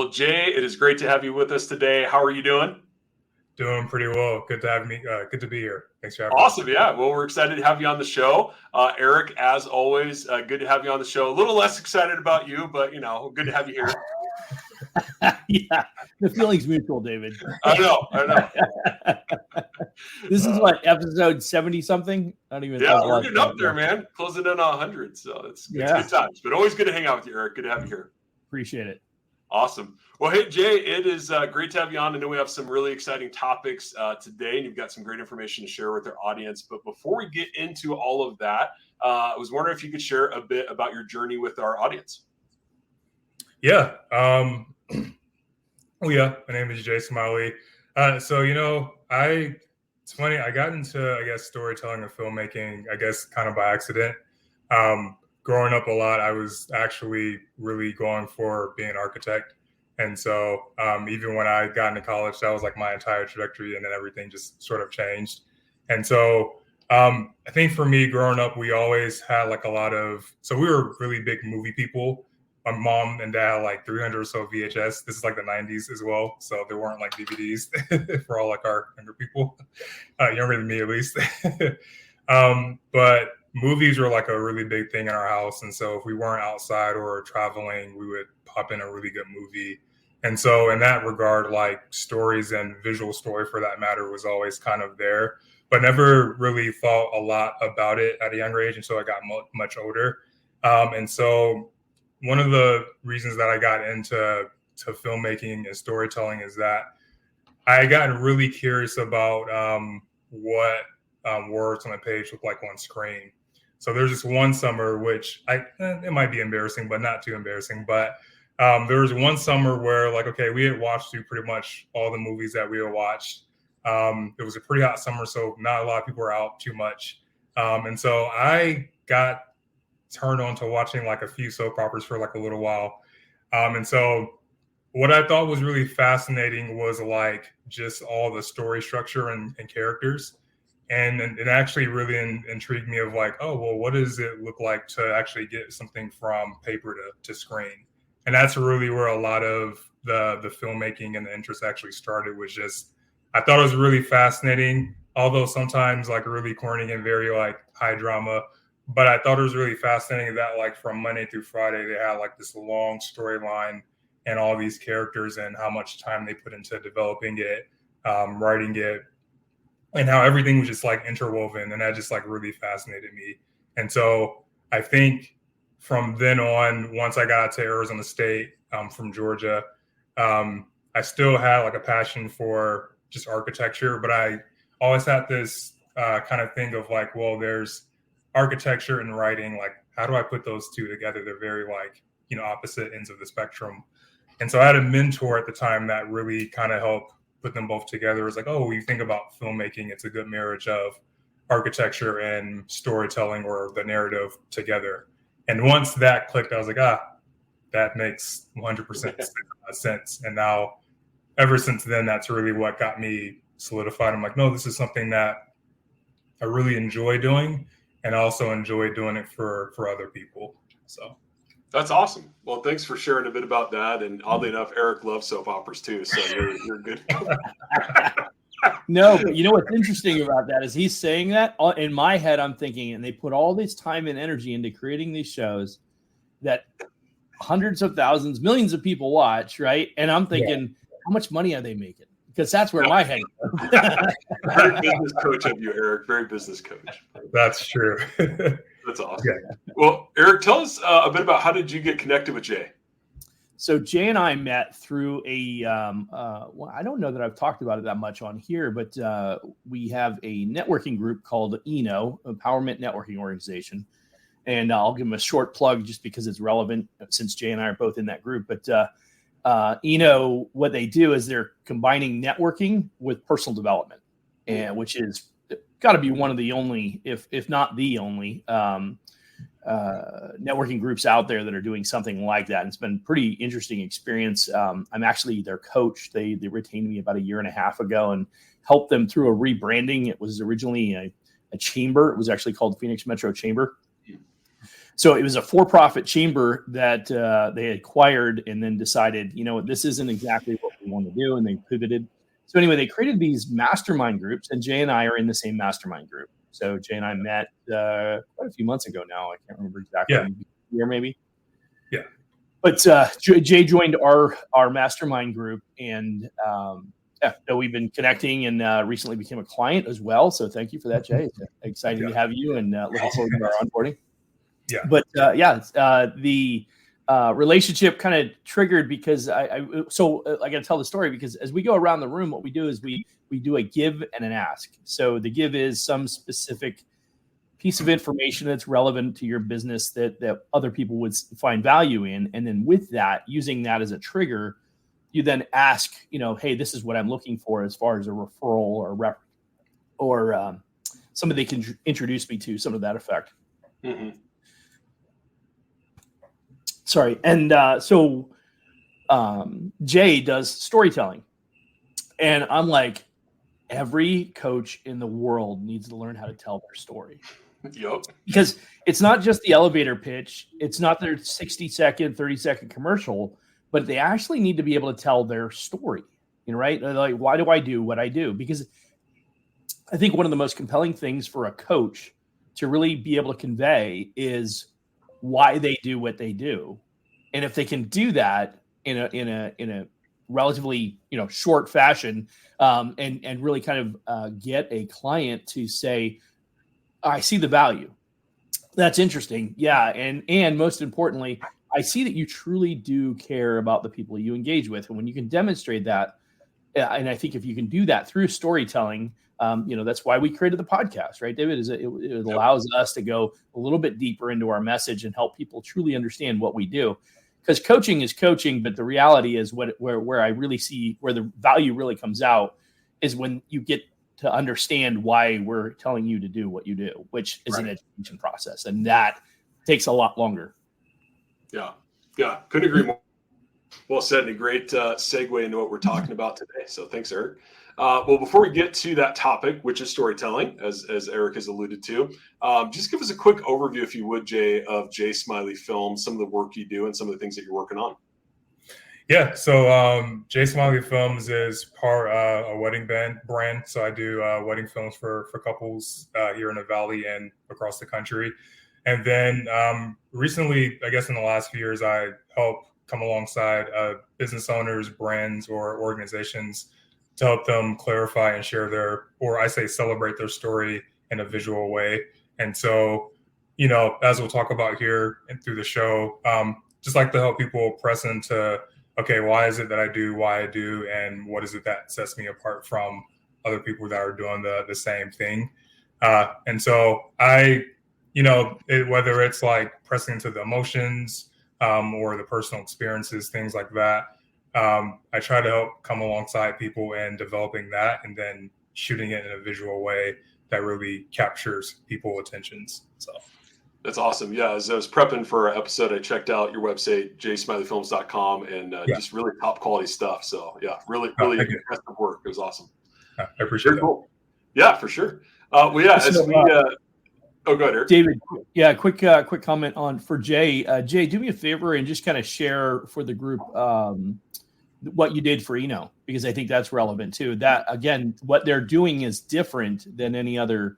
Well, Jay, it is great to have you with us today. How are you doing? Doing pretty well. Good to have me. Good to be here. Thanks for having me. Awesome. Yeah. Well, we're excited to have you on the show. Eric, as always, good to have you on the show. A little less excited about you, but, good to have you here. Yeah, the feeling's mutual, David. I know. This is what, episode 70 something? I don't even. Yeah, we're getting up there, man. Closing in on 100. So it's good times, but always good to hang out with you, Eric. Good to have you here. Appreciate it. Awesome. Well, hey, Jay, it is great to have you on. I know we have some really exciting topics today, and you've got some great information to share with our audience. But before we get into all of that, I was wondering if you could share a bit about your journey with our audience. Yeah. My name is Jay Smiley. It's funny. I got into, storytelling and filmmaking, kind of by accident. Growing up a lot, I was actually really going for being an architect. And so even when I got into college, that was like my entire trajectory, and then everything just sort of changed. And so I think for me growing up, we always had like we were really big movie people. My mom and dad had like 300 or so VHS. This is like the 90s as well. So there weren't like DVDs for all like our younger people, younger than me at least. But movies were like a really big thing in our house. And so if we weren't outside or traveling, we would pop in a really good movie. And so in that regard, like stories and visual story for that matter was always kind of there, but never really thought a lot about it at a younger age until I got much older. And so one of the reasons that I got into filmmaking and storytelling is that I got really curious about what words on a page look like on screen. So there's this one summer, which it might be embarrassing, but not too embarrassing. But there was one summer where we had watched through pretty much all the movies that we had watched. It was a pretty hot summer, so not a lot of people were out too much. And so I got turned on to watching like a few soap operas for like a little while. And so what I thought was really fascinating was like just all the story structure and characters. And it actually really intrigued me of like, oh, well, what does it look like to actually get something from paper to screen? And that's really where a lot of the filmmaking and the interest actually started, was just, I thought it was really fascinating, although sometimes like really corny and very like high drama. But I thought it was really fascinating that like from Monday through Friday, they had like this long storyline and all these characters and how much time they put into developing it, writing it, and how everything was just like interwoven. And that just like really fascinated me. And so I think from then on, once I got to Arizona State, from Georgia, I still had like a passion for just architecture, but I always had this kind of thing of like, well, there's architecture and writing. Like, how do I put those two together? They're very like, opposite ends of the spectrum. And so I had a mentor at the time that really kind of helped put them both together. It was like, oh, when you think about filmmaking, it's a good marriage of architecture and storytelling, or the narrative together. And once that clicked, I was like, that makes 100% sense. And now, ever since then, that's really what got me solidified. I'm like, no, this is something that I really enjoy doing, and I also enjoy doing it for other people. So that's awesome. Well, thanks for sharing a bit about that. And oddly enough, Eric loves soap operas too, so you're good. No, but you know what's interesting about that is he's saying that. In my head, I'm thinking, and they put all this time and energy into creating these shows that hundreds of thousands, millions of people watch, right? And I'm thinking, how much money are they making? Because that's where my head goes. Very business coach of you, Eric. Very business coach. That's true. That's awesome. Yeah. Well, Eric, tell us a bit about how did you get connected with Jay? So Jay and I met through I don't know that I've talked about it that much on here, but we have a networking group called ENO, Empowerment Networking Organization. And I'll give them a short plug just because it's relevant since Jay and I are both in that group. But ENO, what they do is they're combining networking with personal development, and which is got to be one of the only, if not the only, networking groups out there that are doing something like that. And it's been a pretty interesting experience. I'm actually their coach. They retained me about a year and a half ago and helped them through a rebranding. It was originally a chamber. It was actually called Phoenix Metro Chamber. So it was a for-profit chamber that they acquired and then decided, this isn't exactly what we want to do, and they pivoted. So anyway, they created these mastermind groups, and Jay and I are in the same mastermind group. So Jay and I met quite a few months ago now. I can't remember exactly. Yeah. A year maybe. Yeah. But Jay joined our mastermind group, and so we've been connecting, and recently became a client as well. So thank you for that, Jay. It's exciting to have you, and looking forward to our onboarding. Yeah. But the relationship kind of triggered because I got to tell the story, because as we go around the room, what we do is we do a give and an ask. So the give is some specific piece of information that's relevant to your business that other people would find value in. And then with that, using that as a trigger, you then ask, hey, this is what I'm looking for as far as a referral or somebody they can introduce me to, some of that effect. Mm-hmm. Sorry. And so Jay does storytelling. And I'm like, every coach in the world needs to learn how to tell their story. Yep. Because it's not just the elevator pitch. It's not their 60-second, 30-second commercial, but they actually need to be able to tell their story, right? Like, why do I do what I do? Because I think one of the most compelling things for a coach to really be able to convey is why they do what they do. And if they can do that in a relatively, short fashion, and really kind of get a client to say, I see the value. That's interesting. Yeah. And most importantly, I see that you truly do care about the people you engage with. And when you can demonstrate that, and I think if you can do that through storytelling, that's why we created the podcast, right, David? It allows us to go a little bit deeper into our message and help people truly understand what we do. Because coaching is coaching, but the reality is where I really see where the value really comes out is when you get to understand why we're telling you to do what you do, which is an education process. And that takes a lot longer. Yeah. Couldn't agree more. Well said, and a great segue into what we're talking about today. So thanks, Eric. Well, before we get to that topic, which is storytelling, as Eric has alluded to, just give us a quick overview, if you would, Jay, of Jay Smiley Films, some of the work you do and some of the things that you're working on. Yeah, so Jay Smiley Films is part a wedding brand. So I do wedding films for couples here in the Valley and across the country. And then recently, I guess in the last few years, I help come alongside business owners, brands, or organizations to help them clarify and share celebrate their story in a visual way. And so, as we'll talk about here and through the show, just like to help people press into, okay, why is it that I do why I do, and what is it that sets me apart from other people that are doing the same thing? And so whether it's like pressing into the emotions or the personal experiences, things like that, I try to help come alongside people in developing that and then shooting it in a visual way that really captures people's attentions. So. That's awesome. Yeah, as I was prepping for our episode, I checked out your website, jaysmileyfilms.com, and just really top quality stuff. So yeah, really impressive work. It was awesome. I appreciate it. Cool. Yeah, for sure. Oh, go ahead, Eric. David. Yeah, quick comment for Jay. Jay, do me a favor and just kind of share for the group what you did for Eno, because I think that's relevant too. That again, what they're doing is different than any other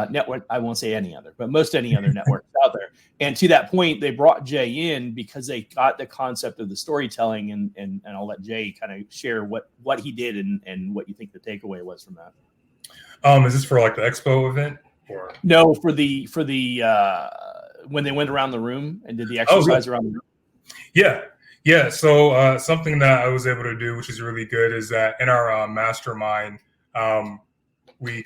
network. I won't say any other, but most any other networks out there. And to that point, they brought Jay in because they got the concept of the storytelling, and I'll let Jay kind of share what he did and what you think the takeaway was from that. Is this for like the expo event? Or? No, for the when they went around the room and did the exercise around the room. Yeah. So something that I was able to do, which is really good, is that in our mastermind, we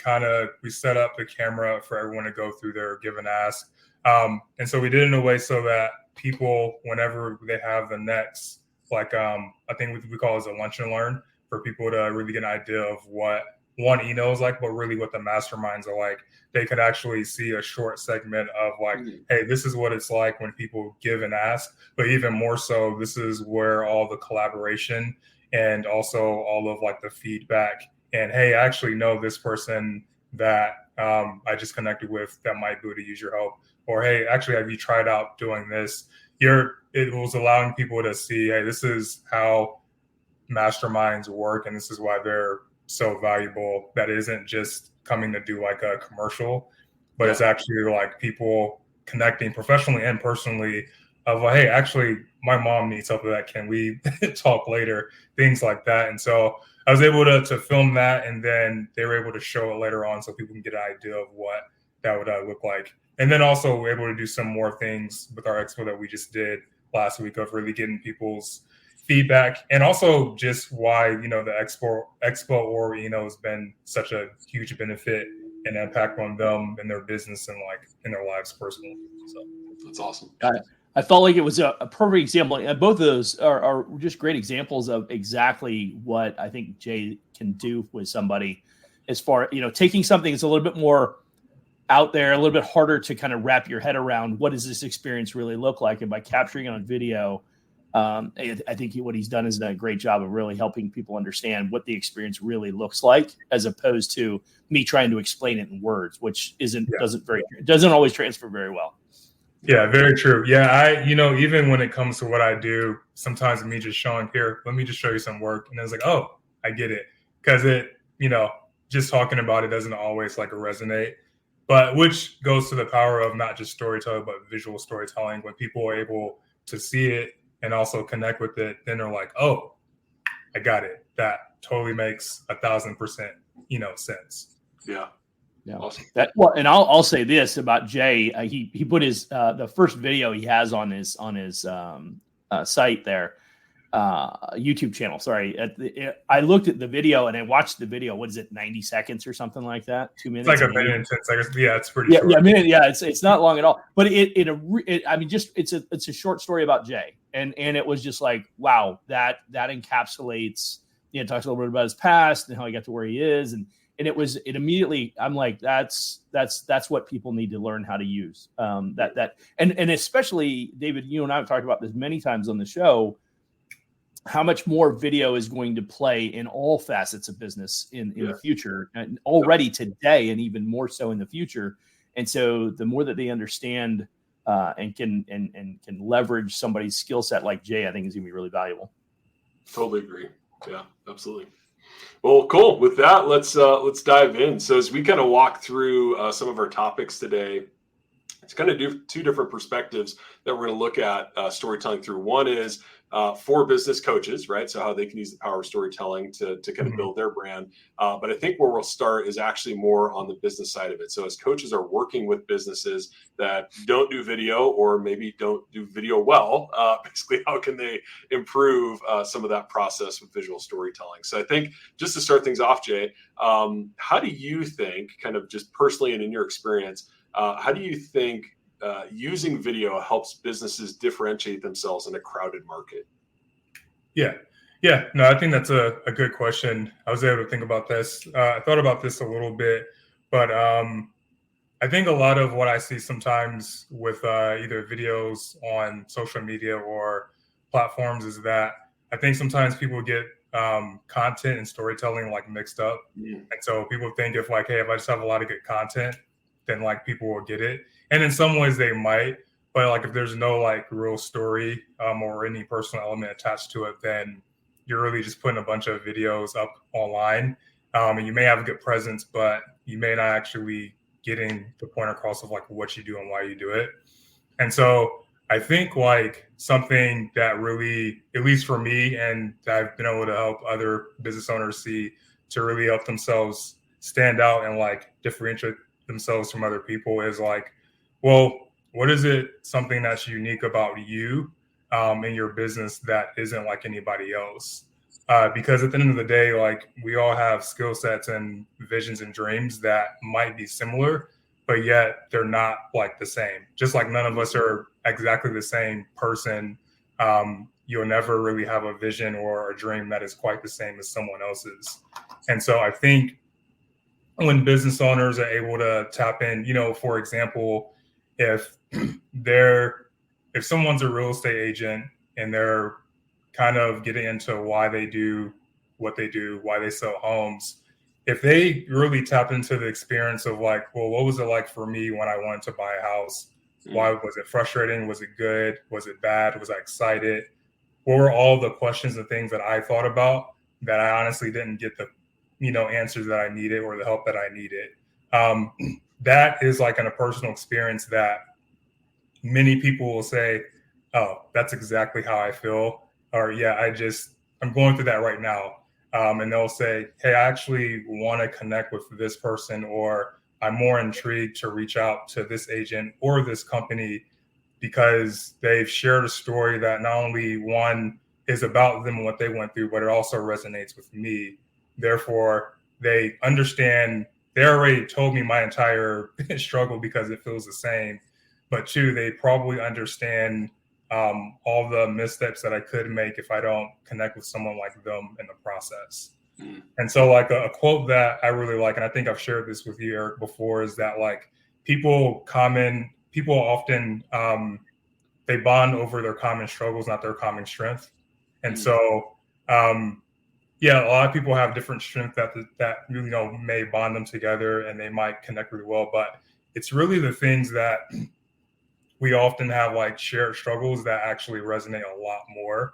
set up the camera for everyone to go through their give and ask. And so we did it in a way so that people, whenever they have the next, I think we call it a lunch and learn, for people to really get an idea of what one Eno is like, but really what the masterminds are like. They could actually see a short segment of hey, this is what it's like when people give and ask, but even more so, this is where all the collaboration and also all of the feedback and, hey, I actually know this person that I just connected with that might be able to use your help, or, hey, actually, have you tried out doing this? It was allowing people to see, hey, this is how masterminds work, and this is why they're so valuable. That isn't just coming to do like a commercial, but it's actually like people connecting professionally and personally of like, hey, actually, my mom needs help with that. Can we talk later? Things like that. And so I was able to film that, and then they were able to show it later on so people can get an idea of what that would look like. And then also we're able to do some more things with our expo that we just did last week of really getting people's feedback, and also just why, the expo or, has been such a huge benefit and impact on them and their business and like in their lives personally. So that's awesome. I felt like it was a perfect example. Both of those are just great examples of exactly what I think Jay can do with somebody as far, taking something that's a little bit more out there, a little bit harder to kind of wrap your head around. What does this experience really look like? And by capturing it on video, I think what he's done is done a great job of really helping people understand what the experience really looks like, as opposed to me trying to explain it in words, which doesn't always transfer very well. Yeah, very true. Yeah, even when it comes to what I do, sometimes me just showing here, let me just show you some work. And it's like, oh, I get it. Because just talking about it doesn't always like resonate. But which goes to the power of not just storytelling, but visual storytelling. When people are able to see it and also connect with it, then they're like, oh, I got it. That totally makes 1,000%, sense. Yeah. Yeah. Awesome. And I'll say this about Jay. He put his the first video he has on his site there, YouTube channel. Sorry, I looked at the video and I watched the video. What is it, 90 seconds or something like that? 2 minutes. It's like a minute and 10 seconds. Yeah, it's pretty short. Yeah, a minute. Yeah, it's not long at all. But it's a short story about Jay, and it was just like, wow, that encapsulates. It talks a little bit about his past and how he got to where he is, and it immediately, I'm like, that's what people need to learn how to use. And especially, David, you and I have talked about this many times on the show, how much more video is going to play in all facets of business in the future, and already today, and even more so in the future. And so the more that they understand and can leverage somebody's skill set like Jay, I think is going to be really valuable. Totally agree. Yeah, absolutely. Well, cool. With that, let's dive in. So as we kind of walk through some of our topics today, it's kind of two different perspectives that we're going to look at storytelling through. One is for business coaches, right? So how they can use the power of storytelling to kind of build their brand. But I think where we'll start is actually more on the business side of it. So as coaches are working with businesses that don't do video, or maybe don't do video well, basically how can they improve some of that process with visual storytelling? So I think just to start things off, Jay, how do you think, kind of just personally and in your experience, how do you think using video helps businesses differentiate themselves in a crowded market? Yeah. No, I think that's a good question. I was able to think about this. I thought about this a little bit, but I think a lot of what I see sometimes with either videos on social media or platforms is that I think sometimes people get content and storytelling like mixed up. And so people think if like, hey, if I just have a lot of good content, then like people will get it. And in some ways they might, but like if there's no like real story or any personal element attached to it, then you're really just putting a bunch of videos up online. And you may have a good presence, but you may not actually getting the point across of like what you do and why you do it. And so I think like something that really, at least for me, and I've been able to help other business owners see to really help themselves stand out and like differentiate themselves from other people is like, well, what is it, something that's unique about you in your business that isn't like anybody else? Because at the end of the day, like we all have skill sets and visions and dreams that might be similar, but yet they're not like the same. Just like none of us are exactly the same person. You'll never really have a vision or a dream that is quite the same as someone else's. And so I think when business owners are able to tap in, for example, if someone's a real estate agent and they're kind of getting into why they do what they do, why they sell homes, if they really tap into the experience of like, well, what was it like for me when I wanted to buy a house Why was it frustrating? Was it good? Was it bad? Was I excited? What were all the questions and things that I thought about that I honestly didn't get the, answers that I needed or the help that I needed? That is like in a personal experience that many people will say, oh, that's exactly how I feel. Or, yeah, I'm going through that right now. And they'll say, hey, I actually want to connect with this person, or I'm more intrigued to reach out to this agent or this company because they've shared a story that not only one is about them and what they went through, but it also resonates with me. Therefore, they understand. They already told me my entire struggle because it feels the same. But two, they probably understand all the missteps that I could make if I don't connect with someone like them in the process. And so like a quote that I really like, and I think I've shared this with you, Eric, before, is that like people often they bond over their common struggles, not their common strength. And so, yeah, a lot of people have different strength that may bond them together and they might connect really well. But it's really the things that we often have like shared struggles that actually resonate a lot more.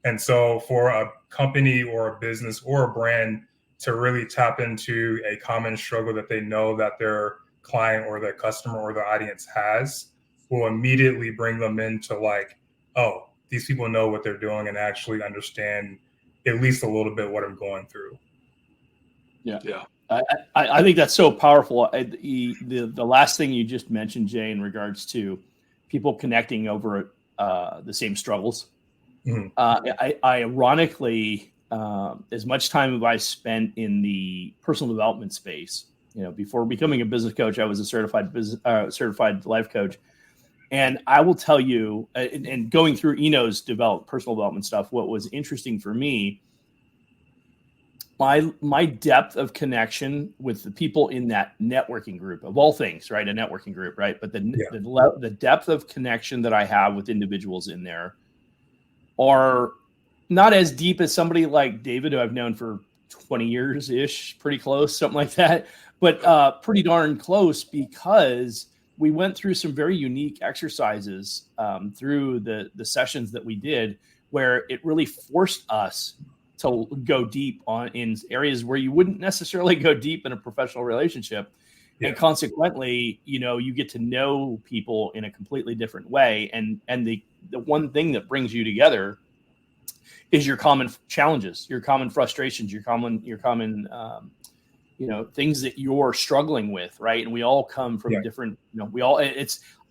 And so for a company or a business or a brand to really tap into a common struggle that they know that their client or their customer or their audience has, will immediately bring them into like, oh, these people know what they're doing and actually understand at least a little bit what I'm going through. Yeah. I think that's so powerful. The last thing you just mentioned, Jay, in regards to people connecting over the same struggles. Mm-hmm. I ironically, as much time as I spent in the personal development space, before becoming a business coach, I was a certified life coach. And I will tell you, and going through Eno's personal development stuff, what was interesting for me, my depth of connection with the people in that networking group, of all things, right? A networking group, right? But the depth of connection that I have with individuals in there are not as deep as somebody like David, who I've known for 20 years-ish, pretty close, something like that, but pretty darn close, because we went through some very unique exercises through the sessions that we did, where it really forced us to go deep in areas where you wouldn't necessarily go deep in a professional relationship. Yeah. And consequently, you get to know people in a completely different way. And the one thing that brings you together is your common challenges, your common frustrations, your common things that you're struggling with, right? And we all come from different,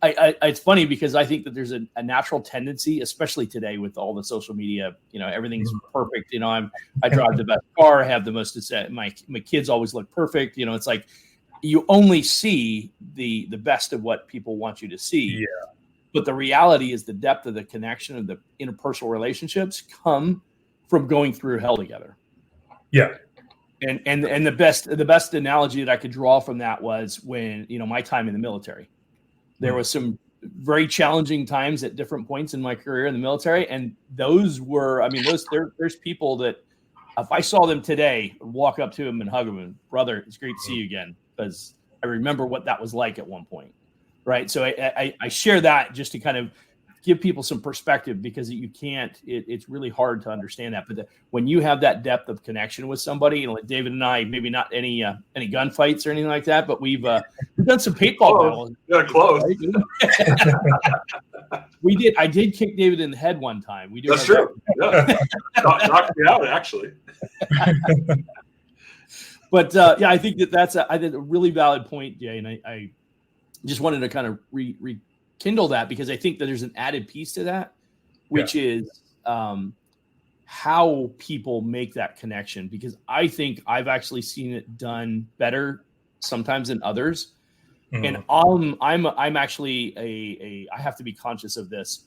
it's funny because I think that there's a natural tendency, especially today with all the social media, everything's perfect. I drive the best car, I have the most, my kids always look perfect. It's like, you only see the best of what people want you to see. Yeah. But the reality is the depth of the connection of the interpersonal relationships come from going through hell together. Yeah. And the best analogy that I could draw from that was when, my time in the military. There was some very challenging times at different points in my career in the military. And those were, there's people that if I saw them today, I'd walk up to them and hug them and, brother, it's great to see you again. Because I remember what that was like at one point. Right. So I share that just to kind of give people some perspective, because you can't, it's really hard to understand that. But when you have that depth of connection with somebody, like David and I, maybe not any gunfights or anything like that, but we've done some paintball battles. Yeah, close. Right? We did. I did kick David in the head one time. That's true. Yeah. Knocked me out, actually. But I think that's a really valid point, Jay. And I just wanted to kind of rekindle that, because I think that there's an added piece to that, which is how people make that connection. Because I think I've actually seen it done better sometimes than others. Mm-hmm. And I'm actually I have to be conscious of this,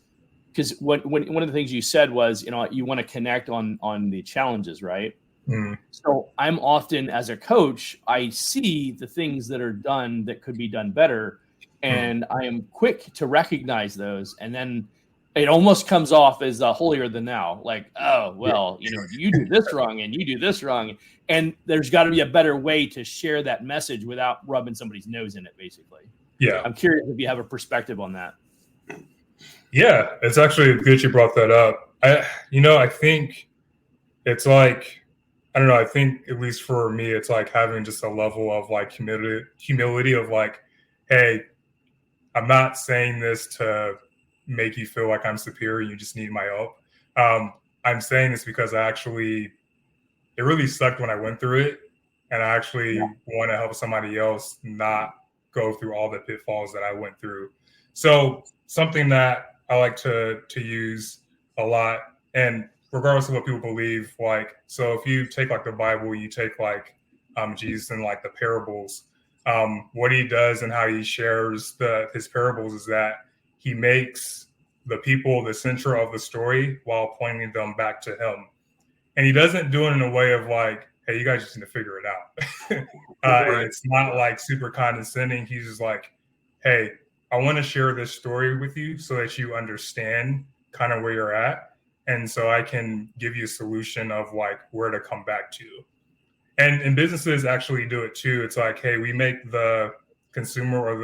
because when one of the things you said was, you want to connect on the challenges, right? Mm. So I'm often, as a coach, I see the things that are done that could be done better, and I am quick to recognize those. And then it almost comes off as holier than thou, like, oh, well, you do this wrong and you do this wrong. And there's got to be a better way to share that message without rubbing somebody's nose in it, basically. Yeah. I'm curious if you have a perspective on that. Yeah, it's actually good you brought that up. I think it's like, I don't know, I think at least for me, it's like having just a level of like humility of like, hey, I'm not saying this to make you feel like I'm superior. You just need my help. I'm saying this because it really sucked when I went through it. And I actually want to help somebody else not go through all the pitfalls that I went through. So something that I like to use a lot, and regardless of what people believe, like, so if you take like the Bible, you take like Jesus and like the parables, what he does and how he shares his parables is that he makes the people the center of the story while pointing them back to him. And he doesn't do it in a way of like, hey, you guys just need to figure it out. Right. It's not like super condescending. He's just like, hey, I want to share this story with you so that you understand kind of where you're at. And so I can give you a solution of like where to come back to. And businesses actually do it too. It's like, hey, we make the consumer or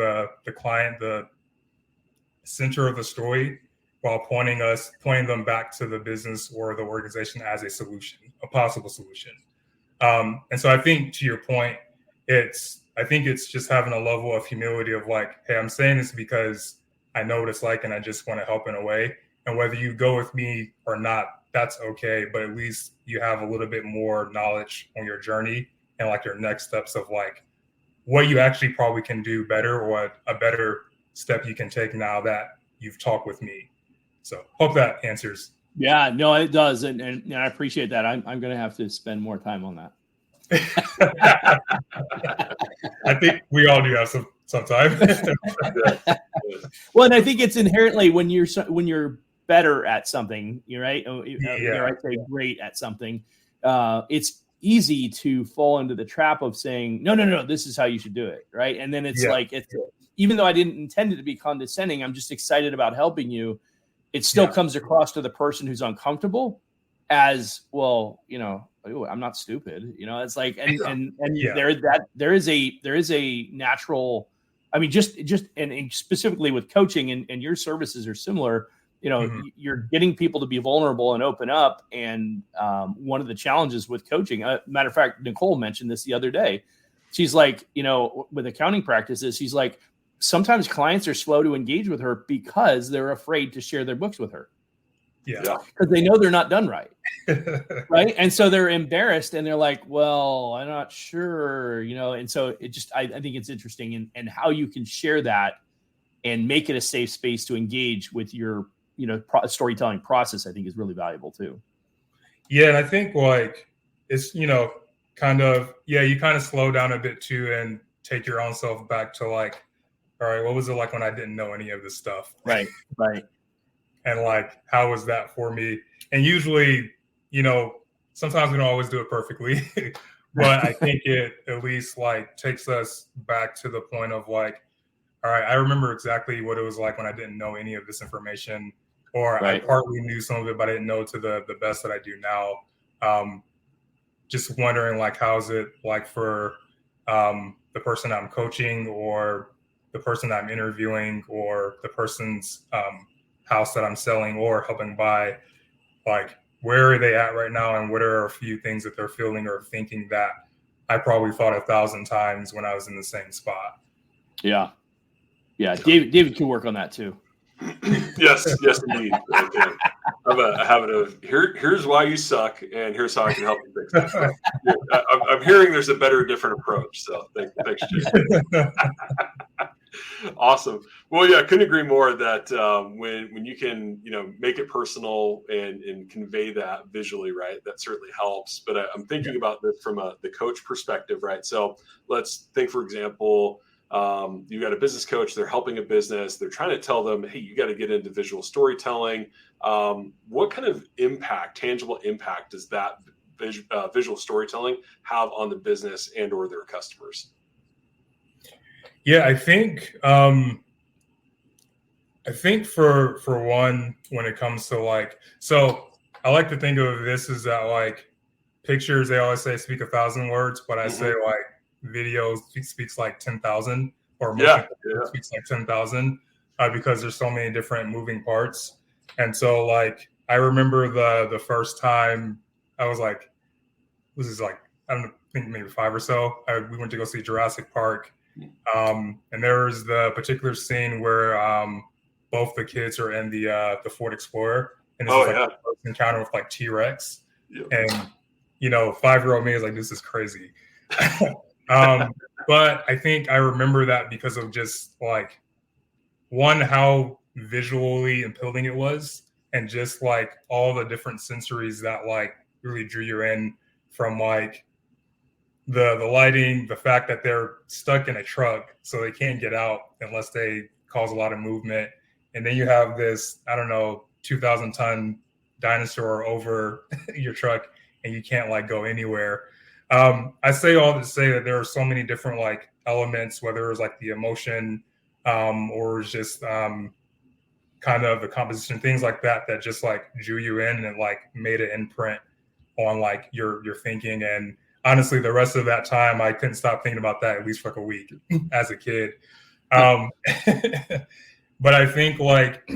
the client the center of the story while pointing them back to the business or the organization as a solution, a possible solution. And so I think to your point, I think it's just having a level of humility of like, hey, I'm saying this because I know what it's like and I just want to help in a way. And whether you go with me or not, that's okay. But at least you have a little bit more knowledge on your journey and like your next steps of like what you actually probably can do better or what a better step you can take now that you've talked with me. So hope that answers. Yeah, no, it does. And I appreciate that. I'm going to have to spend more time on that. I think we all do have some time. Well, and I think it's inherently when you're better at something, you're right. I say great at something. It's easy to fall into the trap of saying, no, this is how you should do it. Right. And then it's like, even though I didn't intend it to be condescending, I'm just excited about helping you. It still comes across to the person who's uncomfortable as, well, I'm not stupid. It's like, and there is a natural, I mean, just and specifically with coaching and your services are similar. You're getting people to be vulnerable and open up. And one of the challenges with coaching, matter of fact, Nicole mentioned this the other day. She's like, with accounting practices, she's like, sometimes clients are slow to engage with her because they're afraid to share their books with her. Yeah. Because they know they're not done right. Right. And so they're embarrassed and they're like, well, I'm not sure, and so it just, I think it's interesting and how you can share that and make it a safe space to engage with your, storytelling process, I think is really valuable too. Yeah. And I think like it's, you kind of slow down a bit too and take your own self back to like, all right, what was it like when I didn't know any of this stuff? Right. And like, how was that for me? And usually, sometimes we don't always do it perfectly, but I think it at least like takes us back to the point of like, all right, I remember exactly what it was like when I didn't know any of this information, or I partly knew some of it, but I didn't know to the best that I do now. Just wondering like, how's it like for the person I'm coaching or the person I'm interviewing or the person's house that I'm selling or helping buy, like where are they at right now and what are a few things that they're feeling or thinking that I probably thought 1,000 times when I was in the same spot. Yeah. David can work on that too. Yes, indeed. I have a habit of here's why you suck and here's how I can help you fix it. So, I'm hearing there's a better, different approach. So thanks, Jay. Awesome. Well, yeah, I couldn't agree more that when you can, make it personal and convey that visually, right, that certainly helps. But I'm thinking about this from the coach perspective, right? So let's think, for example, you got a business coach, they're helping a business, they're trying to tell them, hey, you got to get into visual storytelling. What kind of tangible impact does that visual storytelling have on the business and or their customers? Yeah, I think for one, when it comes to like, so I like to think of this as that like pictures, they always say speak 1,000 words, but I say like video speaks like 10,000. or motion speaks like 10,000 because there's so many different moving parts. And so like, I remember the first time I was like, this is like, I don't think maybe 5 or so. We went to go see Jurassic Park. And there was the particular scene where both the kids are in the Ford Explorer. And this is like the first encounter with like T-Rex. Yep. And, 5-year-old me is like, this is crazy. But I think I remember that because of just like, one, how visually appealing it was, and just like all the different sensories that like really drew you in, from like the lighting, the fact that they're stuck in a truck, so they can't get out unless they cause a lot of movement. And then you have this, 2,000-ton dinosaur over your truck, and you can't like go anywhere. I say all to say that there are so many different like elements, whether it was like the emotion or just kind of the composition, things like that, that just like drew you in and like made an imprint on like your thinking. And honestly, the rest of that time, I couldn't stop thinking about that, at least for like a week as a kid. But I think like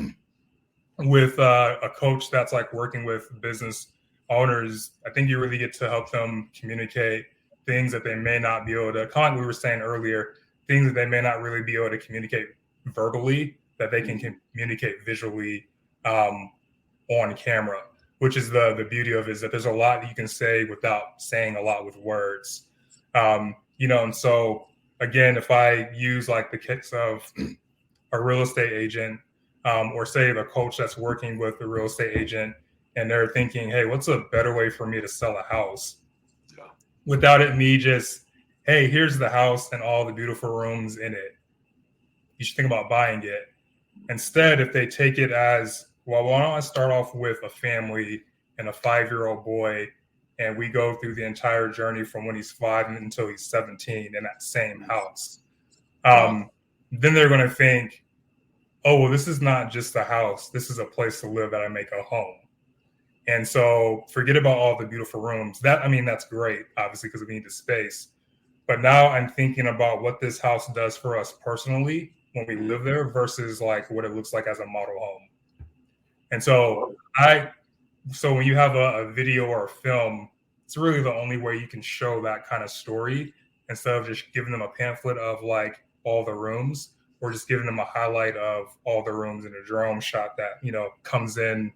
with a coach that's like working with business owners, I think you really get to help them communicate things that they may not be able to, kind of we were saying earlier, things that they may not really be able to communicate verbally, that they can communicate visually on camera, which is the beauty of it, is that there's a lot that you can say without saying a lot with words. And so again, if I use like the case of a real estate agent, or say the coach that's working with the real estate agent, and they're thinking, hey, what's a better way for me to sell a house? Yeah. Without it me just, hey, here's the house and all the beautiful rooms in it. You should think about buying it. Instead, if they take it as, well, why don't I start off with a family and a 5-year-old boy, and we go through the entire journey from when he's 5 until he's 17 in that same house. Then they're going to think, oh, well, this is not just a house. This is a place to live that I make a home. And so forget about all the beautiful rooms. That's great, obviously, because we need the space. But now I'm thinking about what this house does for us personally when we live there versus like what it looks like as a model home. And so when you have a video or a film, it's really the only way you can show that kind of story, instead of just giving them a pamphlet of like all the rooms, or just giving them a highlight of all the rooms in a drone shot that, comes in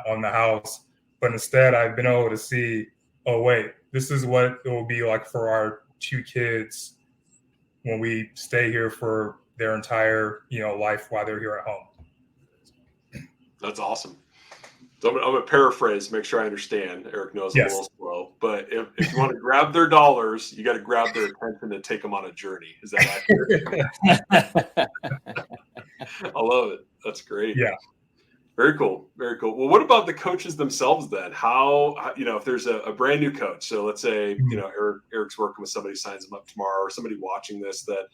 on the house. But instead I've been able to see, oh, wait, this is what it will be like for our 2 kids when we stay here for their entire, life while they're here at home. That's awesome. So I'm going to paraphrase, make sure I understand. Eric knows a little slow, but if you want to grab their dollars, you got to grab their attention and take them on a journey. Is that accurate? I love it. That's great. Yeah. Very cool. Very cool. Well, what about the coaches themselves then? How if there's a brand new coach, so let's say, Eric's working with somebody, signs them up tomorrow, or somebody watching this that,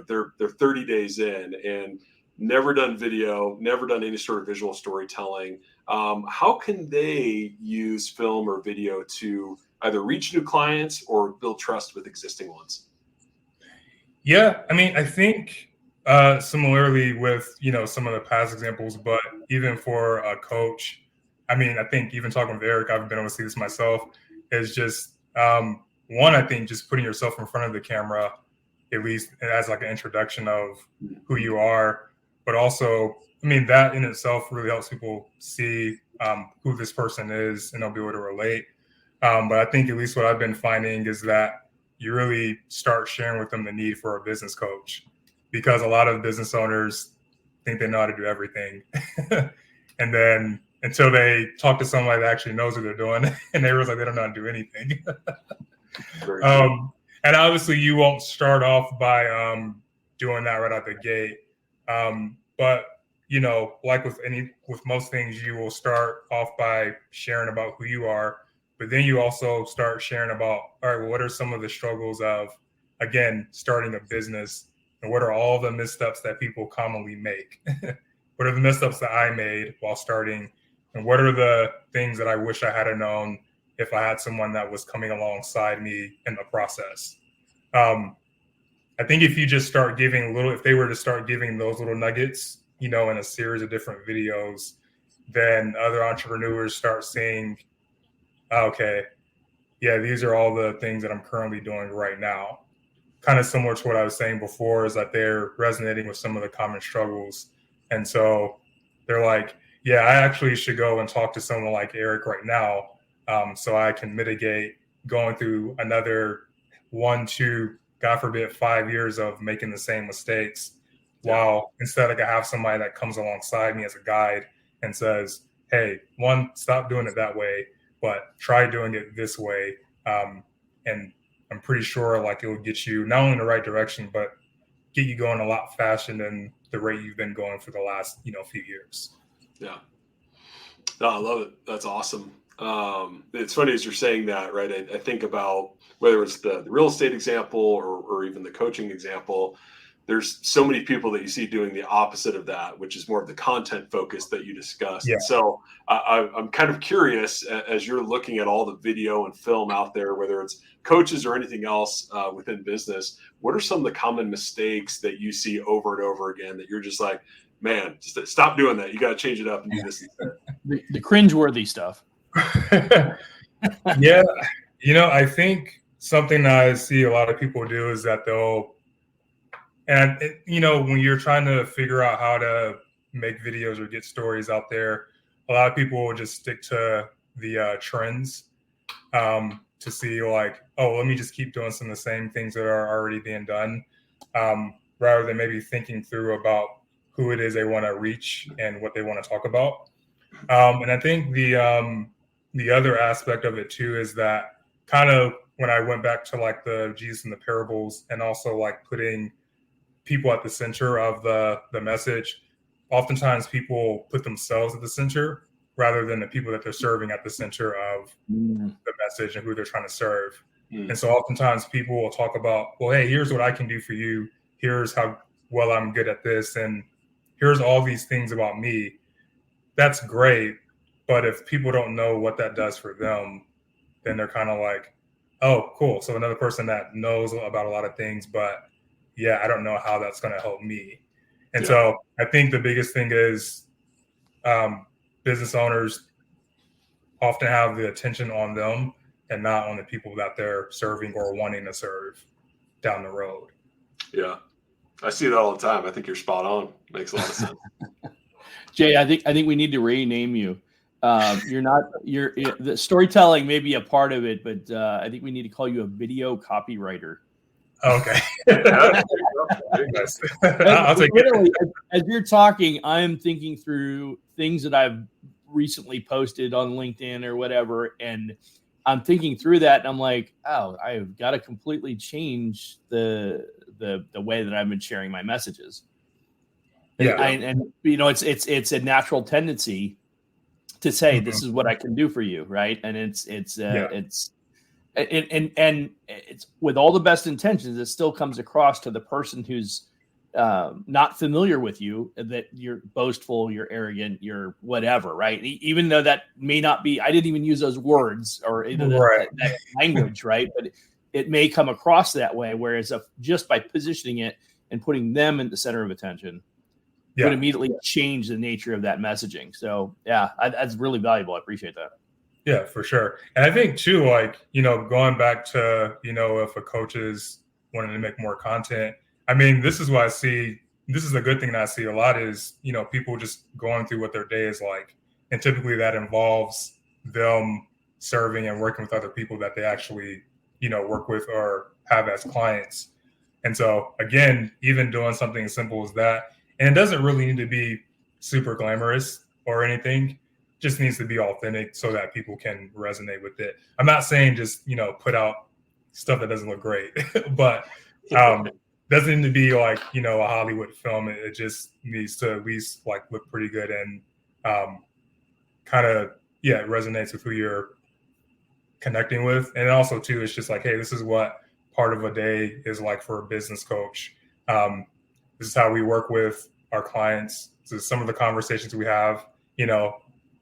they're 30 days in and never done video, never done any sort of visual storytelling. How can they use film or video to either reach new clients or build trust with existing ones? Yeah, I think similarly with, some of the past examples, but even for a coach, I think even talking with Eric, I've been able to see this myself, is just, one, I think just putting yourself in front of the camera, at least as like an introduction of who you are, but also, that in itself really helps people see who this person is, and they'll be able to relate. But I think at least what I've been finding is that you really start sharing with them the need for a business coach, because a lot of business owners think they know how to do everything. And then until they talk to somebody that actually knows what they're doing, and they realize they don't know how to do anything. And obviously you won't start off by doing that right out the gate. But like with most things, you will start off by sharing about who you are, but then you also start sharing about, all right, well, what are some of the struggles of, again, starting a business, and what are all the missteps that people commonly make? What are the missteps that I made while starting, and what are the things that I wish I had known if I had someone that was coming alongside me in the process? I think if you just start giving if they were to start giving those little nuggets, in a series of different videos, then other entrepreneurs start seeing, okay, yeah, these are all the things that I'm currently doing right now. Kind of similar to what I was saying before, is that they're resonating with some of the common struggles. And so they're like, yeah, I actually should go and talk to someone like Eric right now, so I can mitigate going through another 1, 2, God forbid, 5 years of making the same mistakes. While instead I have somebody that comes alongside me as a guide and says, hey, one, stop doing it that way, but try doing it this way. And I'm pretty sure like it will get you not only in the right direction, but get you going a lot faster than the rate you've been going for the last, few years. Yeah. No, I love it. That's awesome. It's funny as you're saying that, right? I think about whether it's the real estate example or even the coaching example. There's so many people that you see doing the opposite of that, which is more of the content focus that you discussed. Yeah. And so I'm kind of curious, as you're looking at all the video and film out there, whether it's coaches or anything else within business, what are some of the common mistakes that you see over and over again that you're just like, man, just stop doing that. You got to change it up and do this instead. The cringeworthy stuff. Yeah. I think something that I see a lot of people do is that when you're trying to figure out how to make videos or get stories out there, a lot of people will just stick to the trends to see like, oh, let me just keep doing some of the same things that are already being done, rather than maybe thinking through about who it is they want to reach and what they want to talk about. And I think the other aspect of it too is that kind of when I went back to like the Jesus and the parables, and also like putting people at the center of the message, oftentimes people put themselves at the center rather than the people that they're serving at the center of the message and who they're trying to serve. And so oftentimes people will talk about, well, hey, here's what I can do for you. Here's how well I'm good at this. And here's all these things about me. That's great. But if people don't know what that does for them, then they're kind of like, oh, cool. So another person that knows about a lot of things, but yeah, I don't know how that's going to help me. And so I think the biggest thing is business owners often have the attention on them and not on the people that they're serving or wanting to serve down the road. Yeah. I see that all the time. I think you're spot on. Makes a lot of sense. Jay, I think we need to rename you. The storytelling may be a part of it, but I think we need to call you a video copywriter. Okay. I'll take it. As you're talking, I'm thinking through things that I've recently posted on LinkedIn or whatever, and I'm thinking through that, and I'm like, oh, I've got to completely change the way that I've been sharing my messages. Yeah, and it's a natural tendency to say, this is what I can do for you, right? And it's with all the best intentions, it still comes across to the person who's not familiar with you that you're boastful, you're arrogant, you're whatever, right? Even though that may not be, I didn't even use those words or that language, right? But it may come across that way, whereas just by positioning it and putting them in the center of attention would immediately change the nature of that messaging. So yeah, that's really valuable. I appreciate that. Yeah, for sure. And I think too, like, going back to, if a coach is wanting to make more content, I mean, this is what I see. This is a good thing that I see a lot is, people just going through what their day is like. And typically that involves them serving and working with other people that they actually, work with or have as clients. And so again, even doing something as simple as that, and it doesn't really need to be super glamorous or anything. Just needs to be authentic so that people can resonate with it. I'm not saying just, put out stuff that doesn't look great, but doesn't need to be like, a Hollywood film. It just needs to at least like look pretty good and it resonates with who you're connecting with. And also too, it's just like, hey, this is what part of a day is like for a business coach. This is how we work with our clients. This is some of the conversations we have,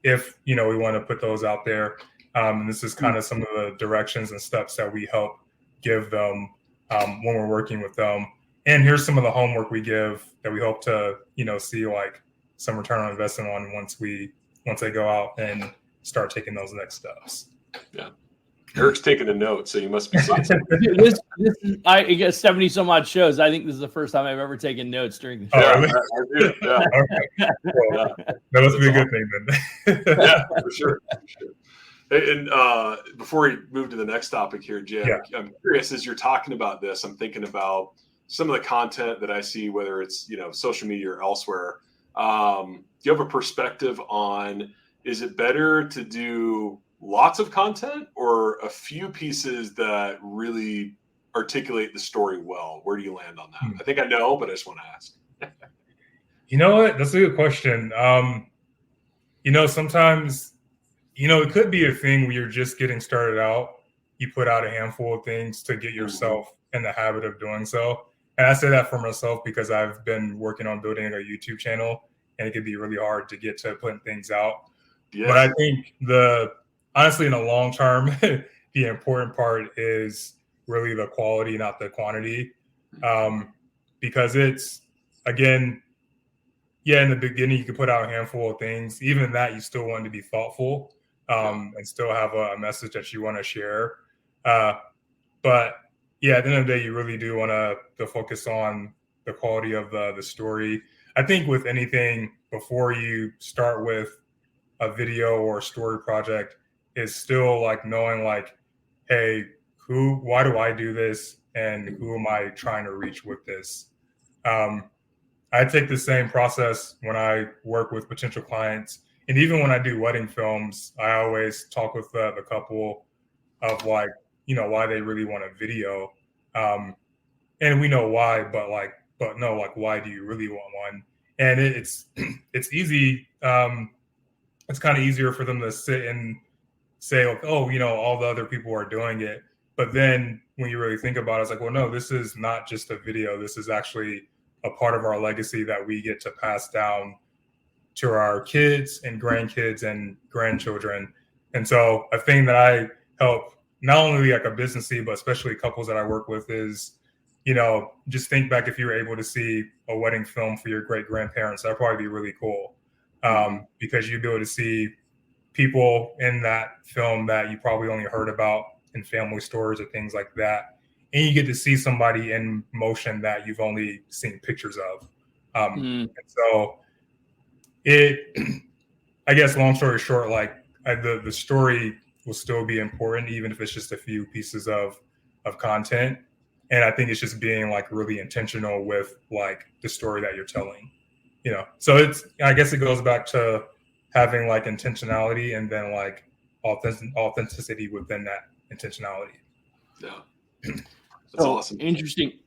if, we want to put those out there. And this is kind of some of the directions and steps that we help give them when we're working with them. and here's some of the homework we give that we hope to, see like some return on investment on once they go out and start taking those next steps. Yeah. Eric's taking a note, so you must be saying something. this is, I guess 70 some odd shows. I think this is the first time I've ever taken notes during the show. Yeah, I do. Yeah. Okay. Well, that must be a good thing then. Yeah, for sure. And before we move to the next topic here, Jay, I'm curious, as you're talking about this, I'm thinking about some of the content that I see, whether it's, social media or elsewhere. Do you have a perspective on, is it better to do lots of content or a few pieces that really articulate the story well? Where do you land on that? I think I know, but I just want to ask. You know what? That's a good question. Sometimes, it could be a thing where you're just getting started out. You put out a handful of things to get yourself in the habit of doing so. And I say that for myself because I've been working on building a YouTube channel, and it can be really hard to get to putting things out. Yes. But I think honestly, in the long term, the important part is really the quality, not the quantity. Because it's, again, in the beginning, you could put out a handful of things. Even that, you still want to be thoughtful and still have a message that you want to share. But at the end of the day, you really do want to focus on the quality of the story. I think with anything, before you start with a video or a story project, is still like knowing like, hey, why do I do this? And who am I trying to reach with this? I take the same process when I work with potential clients. And even when I do wedding films, I always talk with the couple of like, why they really want a video. And we know why, but no, like, why do you really want one? And it's easy. It's kind of easier for them to sit and say, like, oh, all the other people are doing it. But then when you really think about it, it's like, well, no, this is not just a video. This is actually a part of our legacy that we get to pass down to our kids and grandkids and grandchildren. And so a thing that I help not only like a businessy, but especially couples that I work with is, just think back if you were able to see a wedding film for your great grandparents. That'd probably be really cool because you'd be able to see people in that film that you probably only heard about in family stories or things like that. And you get to see somebody in motion that you've only seen pictures of. And so I guess long story short, like the story will still be important, even if it's just a few pieces of content. And I think it's just being like really intentional with like the story that you're telling, so I guess it goes back to having like intentionality and then like authenticity within that intentionality. Yeah. That's awesome.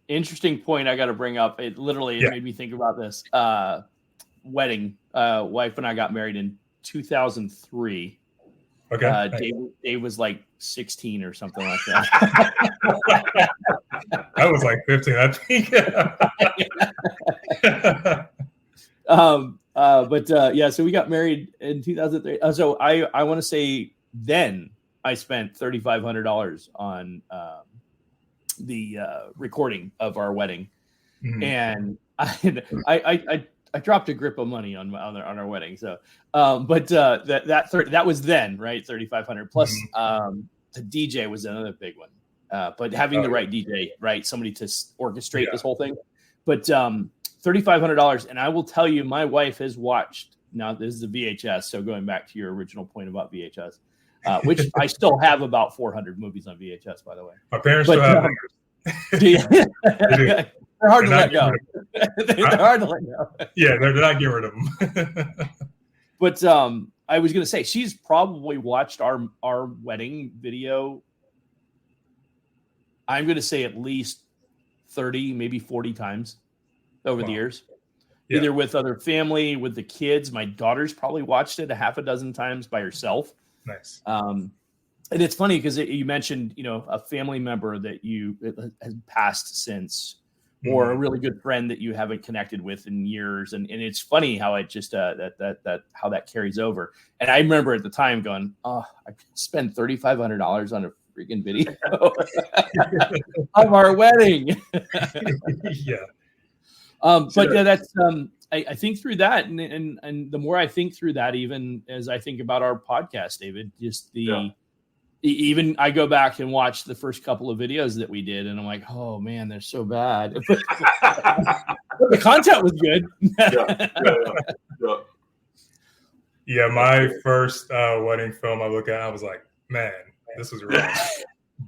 Interesting point I got to bring up. It literally made me think about this. Wedding. Wife and I got married in 2003. Okay. Dave was like 16 or something like that. I was like 15, I think. So we got married in 2003. So I want to say then I spent $3,500 on the recording of our wedding, and I dropped a grip of money on our wedding. So, that was then, right? 3,500 plus. The DJ was another big one, but having the right DJ, right? Somebody to orchestrate this whole thing. But $3,500, and I will tell you, my wife has watched. Now this is a VHS, so going back to your original point about VHS, which I still have about 400 movies on VHS, by the way. My parents still have they're hard to let go. They're hard to let go. Yeah, they're not getting rid of them. But I was going to say, she's probably watched our wedding video, I'm going to say at least 30, maybe 40 times over the years. Yeah. Either with other family, with the kids. My daughter's probably watched it a half a dozen times by herself. Nice. And it's funny because you mentioned, a family member that has passed since, or a really good friend that you haven't connected with in years. And it's funny how it just, how that carries over. And I remember at the time going, I spent $3,500 on freaking video of our wedding. Yeah. But yeah, that's I think through that, and the more I think through that, even as I think about our podcast, David, just even I go back and watch the first couple of videos that we did, and I'm like, oh man, they're so bad. But the content was good. Yeah, my first wedding film I look at, I was like, man, this was rough.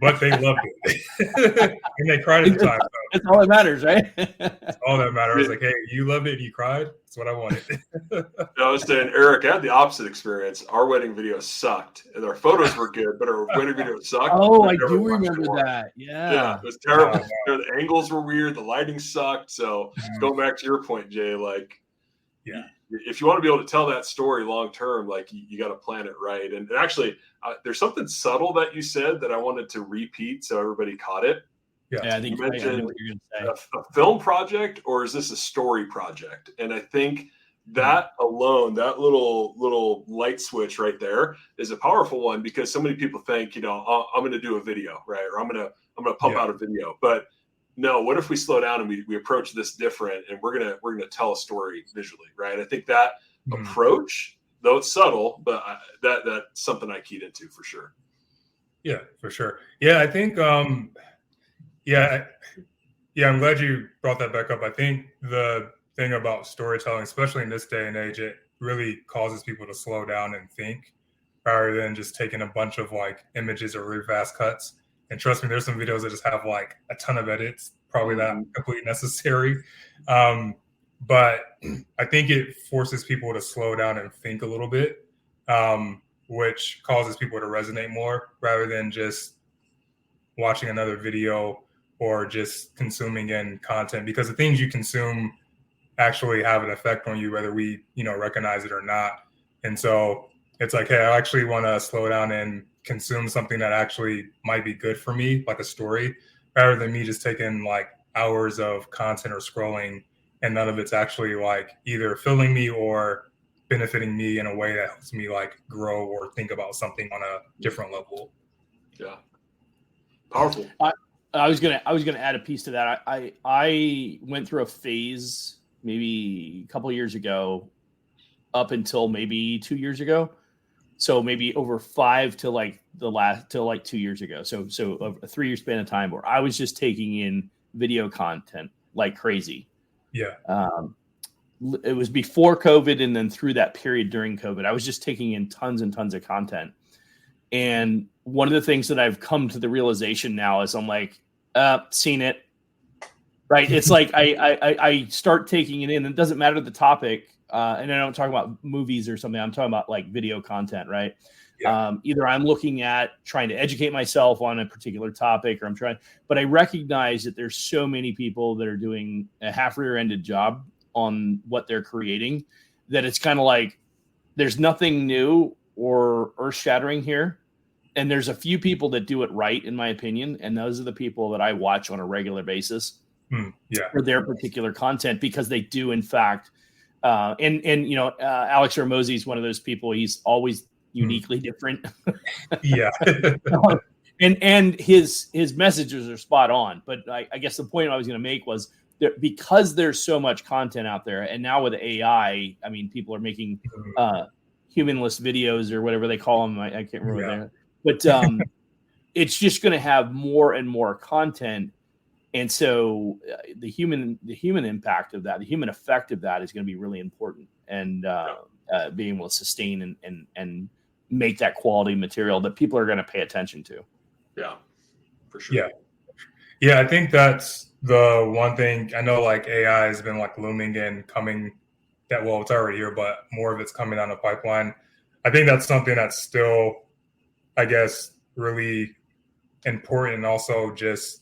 But they loved it. And they cried at the time. That's all that matters, right? That's all that matters. I was like, hey, you loved it and you cried? That's what I wanted. I was saying, Eric, I had the opposite experience. Our wedding video sucked. And our photos were good, but our wedding video sucked. Oh, I do remember that. Yeah, it was terrible. The angles were weird. The lighting sucked. So going back to your point, Jay, like, if you want to be able to tell that story long term, like you got to plan it right. And actually, there's something subtle that you said that I wanted to repeat so everybody caught it. Yeah, I think you mentioned I know what you're going to say. A film project, or is this a story project? And I think that alone, that little light switch right there, is a powerful one, because so many people think, I'm going to do a video, right? Or I'm going to pump out a video, but no, what if we slow down and we approach this different, and we're gonna tell a story visually, right? I think that approach, though it's subtle, but that's something I keyed into for sure. Yeah, for sure. Yeah, I think I'm glad you brought that back up. I think the thing about storytelling, especially in this day and age, it really causes people to slow down and think rather than just taking a bunch of like images or really fast cuts. And trust me, there's some videos that just have like a ton of edits, probably not completely necessary. But I think it forces people to slow down and think a little bit, which causes people to resonate more rather than just watching another video or just consuming in content, because the things you consume actually have an effect on you, whether we, recognize it or not. And so it's like, hey, I actually want to slow down and consume something that actually might be good for me, like a story, rather than me just taking like hours of content or scrolling and none of it's actually like either filling me or benefiting me in a way that helps me like grow or think about something on a different level. Yeah. Powerful. I was gonna add a piece to that. I went through a phase maybe a couple of years ago, up until maybe 2 years ago. So maybe over 5 to like 2 years ago. So a 3 year span of time where I was just taking in video content like crazy. Yeah. It was before COVID, and then through that period during COVID, I was just taking in tons and tons of content. And one of the things that I've come to the realization now is I'm like, seen it. Right. It's like I start taking it in, and it doesn't matter the topic. And I don't talk about movies or something. I'm talking about like video content, right? Yeah. Either I'm looking at trying to educate myself on a particular topic, or but I recognize that there's so many people that are doing a half rear-ended job on what they're creating, that it's kind of like there's nothing new or earth-shattering here. And there's a few people that do it right, in my opinion. And those are the people that I watch on a regular basis for their particular content, because they do, in fact, Alex Hormozi is one of those people. He's always uniquely different. Yeah. and his messages are spot on. But I guess the point I was going to make was that because there's so much content out there, and now with AI, I mean, people are making humanless videos or whatever they call them. I can't remember. But it's just going to have more and more content. And so the human impact of that, the human effect of that is going to be really important, and being able to sustain and make that quality material that people are going to pay attention to. Yeah, for sure. Yeah. I think that's the one thing. I know like AI has been like looming and coming it's already here, but more of it's coming down the pipeline. I think that's something that's still, I guess, really important, and also just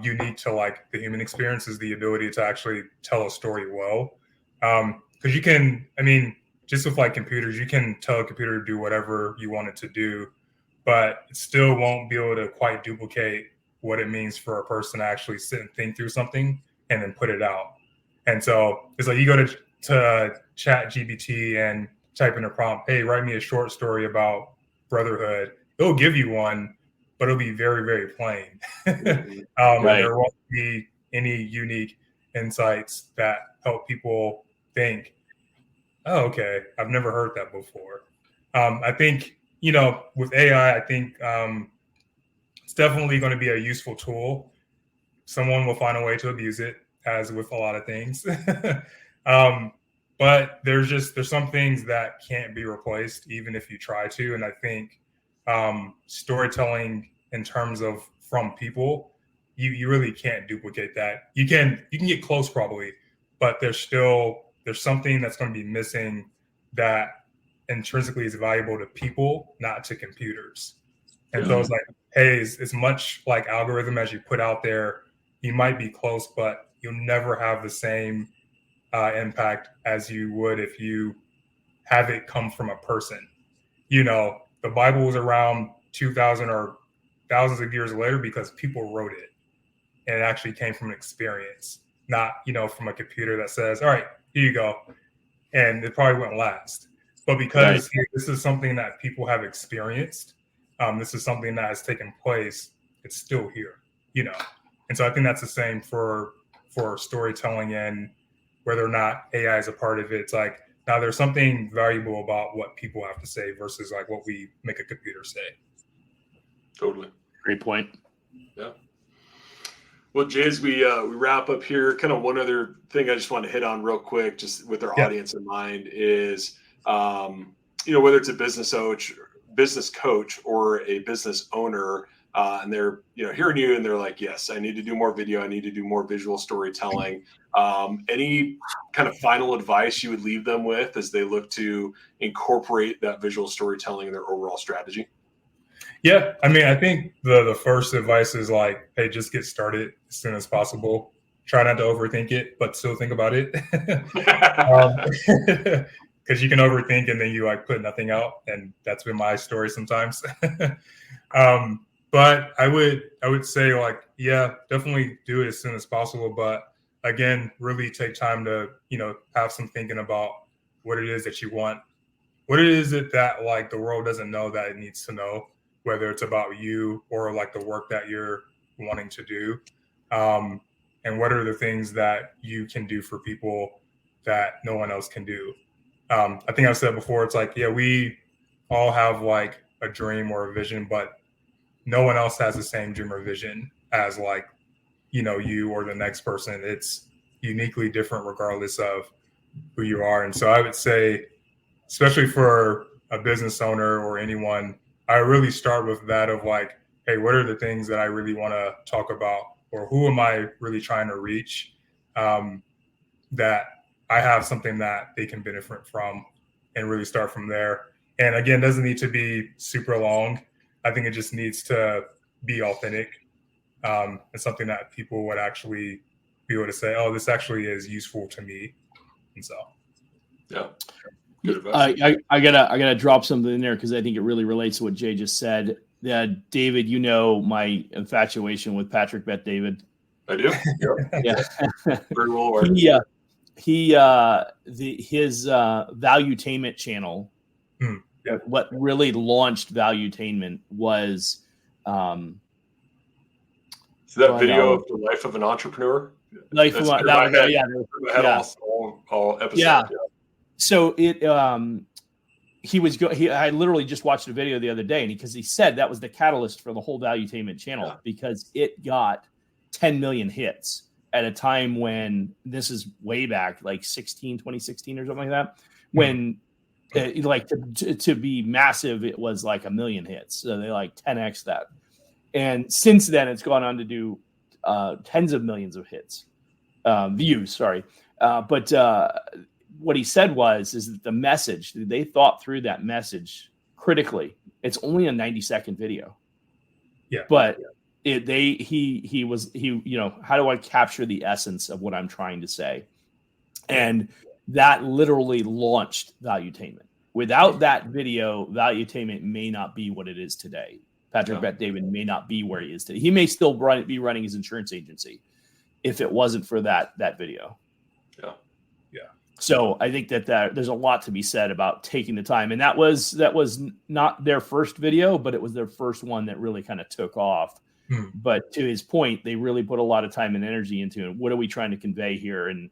unique to like the human experience, is the ability to actually tell a story well. Because you can, just with like computers, you can tell a computer to do whatever you want it to do, but it still won't be able to quite duplicate what it means for a person to actually sit and think through something and then put it out. And so it's like you go to Chat GPT and type in a prompt, hey, write me a short story about brotherhood. It'll give you one, but it'll be very, very plain. Right. And there won't be any unique insights that help people think, oh, okay, I've never heard that before. I think, with AI, I think it's definitely going to be a useful tool. Someone will find a way to abuse it, as with a lot of things. But there's some things that can't be replaced, even if you try to. And I think storytelling in terms of from people, you really can't duplicate that. You can get close probably, but there's something that's going to be missing that intrinsically is valuable to people, not to computers. And so it's like, hey, as much like algorithm as you put out there, you might be close, but you'll never have the same impact as you would if you have it come from a person. The Bible was around 2,000 or thousands of years later because people wrote it, and it actually came from an experience, not from a computer that says, all right, here you go, and it probably won't last. But because this is something that people have experienced, this is something that has taken place, it's still here, And so I think that's the same for storytelling, and whether or not AI is a part of it. It's like, now there's something valuable about what people have to say versus like what we make a computer say. Totally. Great point. Yeah. Well, Jay, as we wrap up here, kind of one other thing I just want to hit on real quick, just with our audience in mind, is, whether it's a business coach or a business owner, and they're, hearing you and they're like, yes, I need to do more video. I need to do more visual storytelling. Any kind of final advice you would leave them with as they look to incorporate that visual storytelling in their overall strategy? Yeah. I mean, I think the first advice is like, hey, just get started as soon as possible. Try not to overthink it, but still think about it. Because you can overthink and then you like put nothing out. And that's been my story sometimes. But I would say like, yeah, definitely do it as soon as possible. But again, really take time to, have some thinking about what it is that you want. What is it that like the world doesn't know that it needs to know, whether it's about you or like the work that you're wanting to do. And what are the things that you can do for people that no one else can do? I think I've said before, it's like, yeah, we all have like a dream or a vision, but no one else has the same dream or vision as like, you or the next person. It's uniquely different regardless of who you are. And so I would say, especially for a business owner or anyone, I really start with that of like, hey, what are the things that I really want to talk about, or who am I really trying to reach, that I have something that they can benefit from, and really start from there. And again, it doesn't need to be super long. I think it just needs to be authentic. It's something that people would actually be able to say, oh, this actually is useful to me. And so, yeah. Good advice. I gotta drop something in there because I think it really relates to what Jay just said. David, my infatuation with Patrick Bet David. I do. Yeah. Very well aware. His Valuetainment channel. What really launched Valuetainment was so that video of the life of an entrepreneur. All episode. Yeah. So I literally just watched a video the other day, and because he said that was the catalyst for the whole Valuetainment channel, because it got 10 million hits at a time when, this is way back, like 2016 or something like that, when to be massive, it was like 1 million hits. So they like 10x that. And since then it's gone on to do tens of millions of views. Sorry. But what he said is that the message, they thought through that message critically. It's only a 90-second video. Yeah. But how do I capture the essence of what I'm trying to say? And that literally launched Valuetainment. Without that video, Valuetainment may not be what it is today. Patrick Bet David may not be where he is today. He may still be running his insurance agency if it wasn't for that video. Yeah. So I think that there's a lot to be said about taking the time. And that was not their first video, but it was their first one that really kind of took off. But to his point, they really put a lot of time and energy into it. What are we trying to convey here? And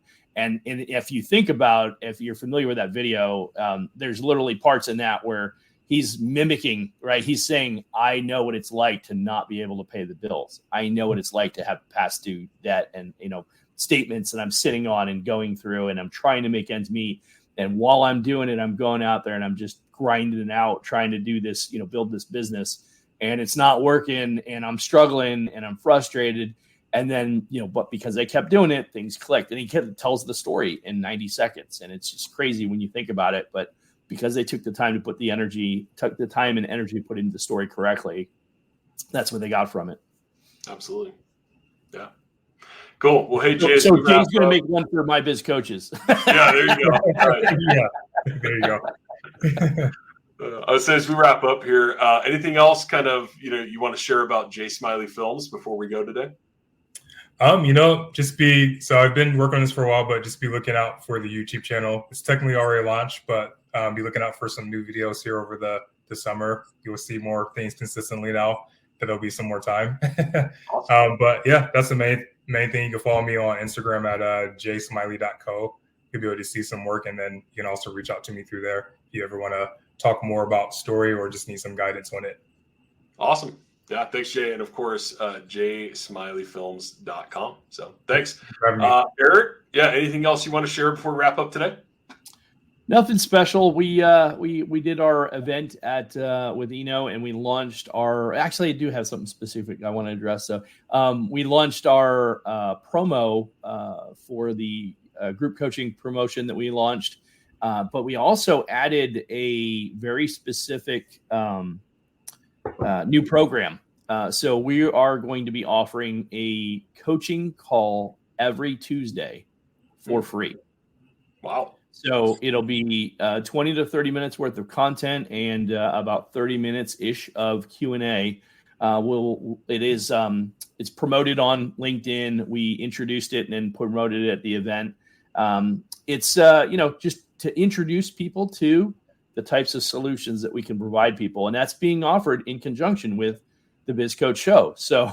if you think about, if you're familiar with that video, there's literally parts in that where he's mimicking, right? He's saying, I know what it's like to not be able to pay the bills. I know what it's like to have past due debt and, statements that I'm sitting on and going through, and I'm trying to make ends meet. And while I'm doing it, I'm going out there and I'm just grinding it out, trying to do this, build this business, and it's not working, and I'm struggling and I'm frustrated. And then, but because I kept doing it, things clicked, and he tells the story in 90 seconds. And it's just crazy when you think about it. But because they took the time to took the time and energy to put into the story correctly, that's what they got from it. Absolutely. Yeah. Cool. Well, hey, Jay. So Jay's going to make one for my Biz Coaches. Yeah, there you go. Right. Yeah, there you go. I would say as we wrap up here, anything else kind of, you want to share about Jay Smiley Films before we go today? So I've been working on this for a while, but just be looking out for the YouTube channel. It's technically already launched, but be looking out for some new videos here over the summer. You'll see more things consistently now, but there'll be some more time. Awesome. But yeah, that's the main thing. You can follow me on Instagram at jaysmiley.co. You'll be able to see some work, and then you can also reach out to me through there if you ever want to talk more about story or just need some guidance on it. Awesome. Yeah, thanks, Jay. And of course, jaysmileyfilms.com. So thanks. Eric, anything else you want to share before we wrap up today? Nothing special. We did our event with Eno, and we launched actually I do have something specific I want to address. So we launched our promo for the group coaching promotion that we launched. But we also added a very specific new program. So we are going to be offering a coaching call every Tuesday for free. Wow. So it'll be 20 to 30 minutes worth of content and about 30 minutes ish of Q&A. It's promoted on LinkedIn. We introduced it and then promoted it at the event. It's just to introduce people to the types of solutions that we can provide people. And that's being offered in conjunction with the Biz Coach Show. So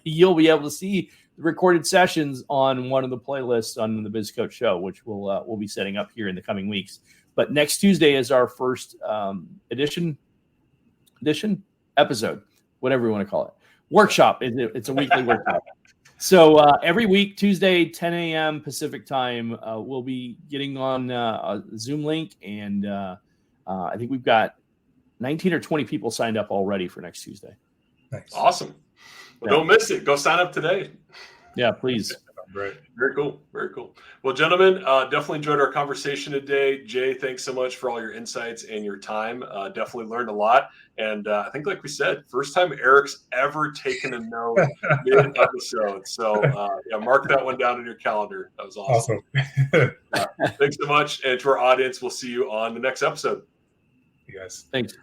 you'll be able to see the recorded sessions on one of the playlists on the Biz Coach Show, which we'll be setting up here in the coming weeks. But next Tuesday is our first edition episode, whatever you want to call it. Workshop. It's a weekly workshop. So every week, Tuesday, 10 a.m. Pacific time, we'll be getting on a Zoom link. And I think we've got 19 or 20 people signed up already for next Tuesday. Nice. Awesome. Well, don't miss it. Go sign up today. Yeah, please. Right. Very cool. Very cool. Well, gentlemen, definitely enjoyed our conversation today. Jay, thanks so much for all your insights and your time. Definitely learned a lot. And I think, like we said, first time Eric's ever taken a note mid-episode. So, mark that one down in your calendar. That was awesome. Thanks so much. And to our audience, we'll see you on the next episode. You guys. Thanks.